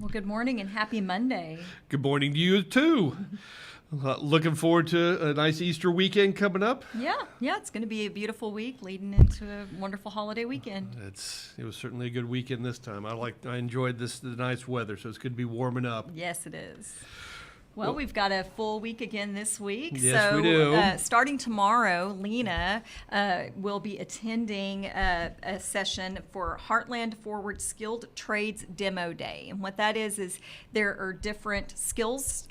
Well, good morning and happy Monday. Good morning to you, too. Looking forward to a nice Easter weekend coming up. Yeah, it's going to be a beautiful week leading into a wonderful holiday weekend. It was certainly a good weekend this time. I enjoyed the nice weather, so it's good to be warming up. Yes, it is. Well, we've got a full week again this week. Yes, we do. Starting tomorrow, Lena will be attending a session for Heartland Forward Skilled Trades Demo Day. And what that is there are different skills,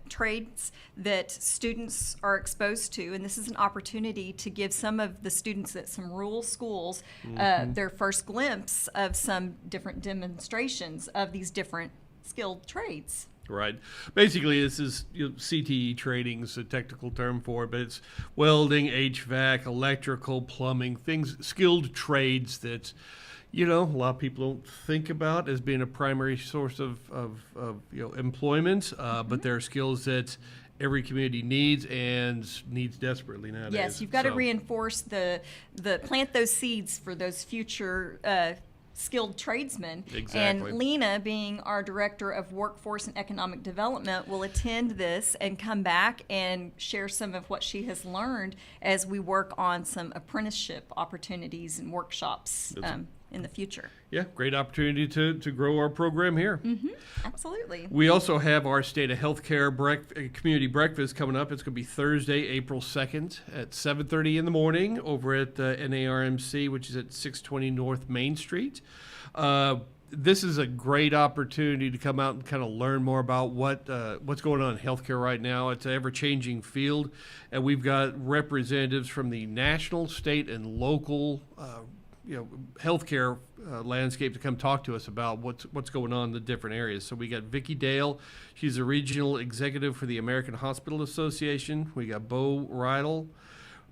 trades that students are exposed to. And this is an opportunity to give some of the students at some rural schools their first glimpse of some different demonstrations of these different skilled trades. Right. Basically, this is CTE training is a technical term for it, but it's welding, HVAC, electrical, plumbing, skilled trades that, a lot of people don't think about as being a primary source of employment, but they're skills that every community needs desperately nowadays. Yes, you've got to reinforce plant those seeds for those future skilled tradesmen. Exactly. And Lena, being our Director of Workforce and Economic Development, will attend this and come back and share some of what she has learned as we work on some apprenticeship opportunities and workshops in the future. Yeah, great opportunity to grow our program here. Mm-hmm. Absolutely. We also have our State of Healthcare Community Breakfast coming up. It's going to be Thursday, April 2nd at 7:30 in the morning over at NARMC, which is at 620 North Main Street. This is a great opportunity to come out and kind of learn more about what's going on in healthcare right now. It's an ever-changing field, and we've got representatives from the national, state, and local healthcare landscape to come talk to us about what's going on in the different areas. So we got Vicki Dale. She's a regional executive for the American Hospital Association. We got Bo Rydell,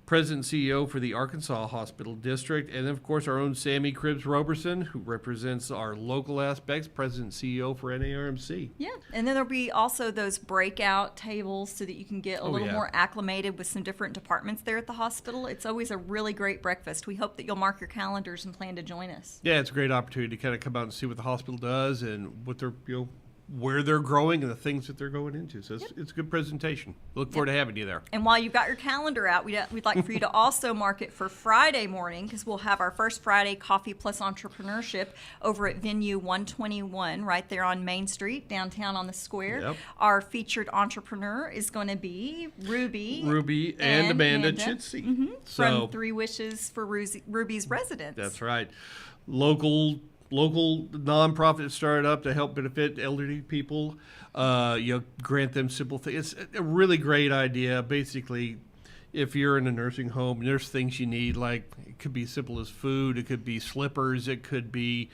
President and CEO for the Arkansas Hospital District. And then, of course, our own Sammy Cribbs-Roberson, who represents our local aspects, President and CEO for NARMC. Yeah, and then there'll be also those breakout tables so that you can get a little more acclimated with some different departments there at the hospital. It's always a really great breakfast. We hope that you'll mark your calendars and plan to join us. Yeah, it's a great opportunity to kind of come out and see what the hospital does and what they're, where they're growing and the things that they're going into. So it's a good presentation. Look forward to having you there. And while you've got your calendar out, we'd like for you to also mark it for Friday morning, because we'll have our first Friday Coffee plus Entrepreneurship over at Venue 121 right there on Main Street, downtown on the square. Yep. Our featured entrepreneur is going to be Ruby and Amanda Chitsey. From Three Wishes for Ruby's Residents. That's right. Local nonprofit started up to help benefit elderly people, grant them simple things. It's a really great idea. Basically, if you're in a nursing home, there's things you need, like it could be simple as food, it could be slippers, it could be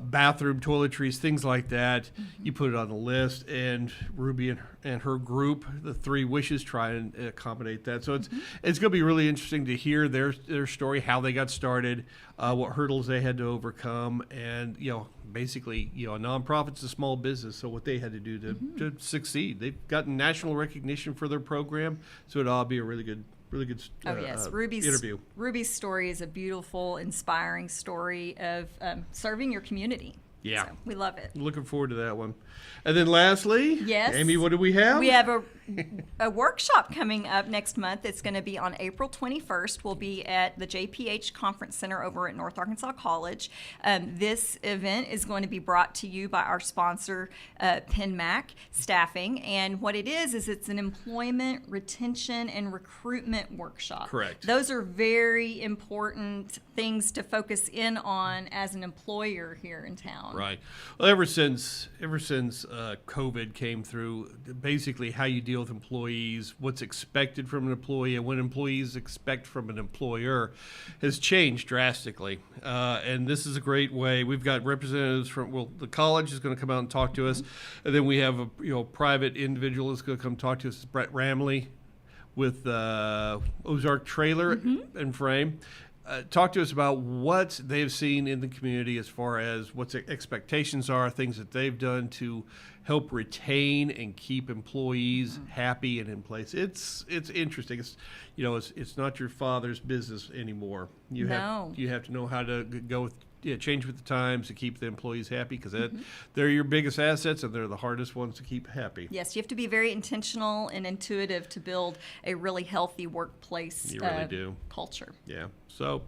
bathroom toiletries, things like that. You put it on the list, and Ruby and her group, the Three Wishes, try and accommodate that. So it's going to be really interesting to hear their story, how they got started, what hurdles they had to overcome, and basically, a nonprofit's a small business, so what they had to do to succeed. They've gotten national recognition for their program, so it ought to be a really good interview. Ruby's story is a beautiful, inspiring story of serving your community. Yeah. So we love it. Looking forward to that one. And then lastly, yes, Amy, what do we have? We have a workshop coming up next month. It's going to be on April 21st. We'll be at the JPH Conference Center over at North Arkansas College. This event is going to be brought to you by our sponsor, PenMac Staffing. And what it is it's an employment, retention, and recruitment workshop. Correct. Those are very important things to focus in on as an employer here in town. Right. Well, ever since COVID came through, basically how you deal with employees, what's expected from an employee, and what employees expect from an employer has changed drastically. And this is a great way. We've got representatives from, the college is going to come out and talk to us. And then we have a private individual that's going to come talk to us, Brett Ramley with Ozark Trailer and Frame. Talk to us about what they've seen in the community as far as what the expectations are, things that they've done to help retain and keep employees happy and in place. It's interesting. It's not your father's business anymore. You have to know how to go with change with the times to keep the employees happy, because they're your biggest assets and they're the hardest ones to keep happy. Yes, you have to be very intentional and intuitive to build a really healthy workplace You really do. culture. Yeah. So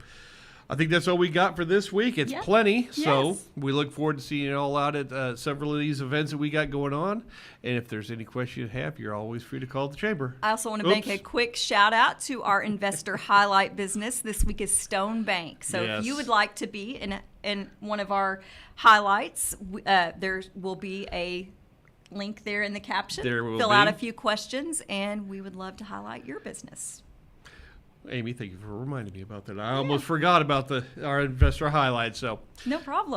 I think that's all we got for this week. It's Yeah. plenty. So Yes. we look forward to seeing you all out at several of these events that we got going on. And if there's any question you have, you're always free to call the chamber. I also want to make a quick shout out to our investor highlight business. This week is Stone Bank. So Yes. if you would like to be in one of our highlights, there will be a link there in the caption. There will Fill out be. a few questions, and we would love to highlight your business. Amy, thank you for reminding me about that. I almost forgot about our investor highlight. So No problem.